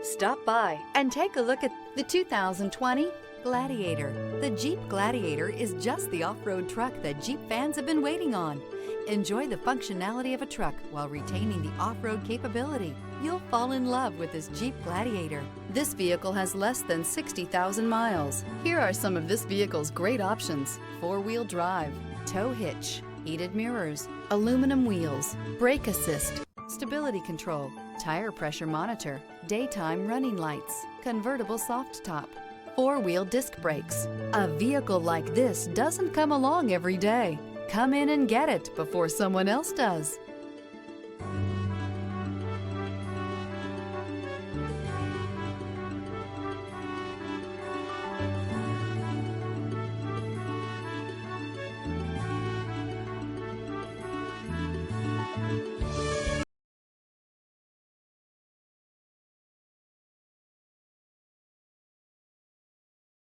Stop by and take a look at the 2020 Gladiator. The Jeep Gladiator is just the off-road truck that Jeep fans have been waiting on. Enjoy the functionality of a truck while retaining the off-road capability. You'll fall in love with this Jeep Gladiator. This vehicle has less than 60,000 miles. Here are some of this vehicle's great options: four-wheel drive, tow hitch, heated mirrors, aluminum wheels, brake assist, stability control, tire pressure monitor, daytime running lights, convertible soft top, four-wheel disc brakes. A vehicle like this doesn't come along every day. Come in and get it before someone else does.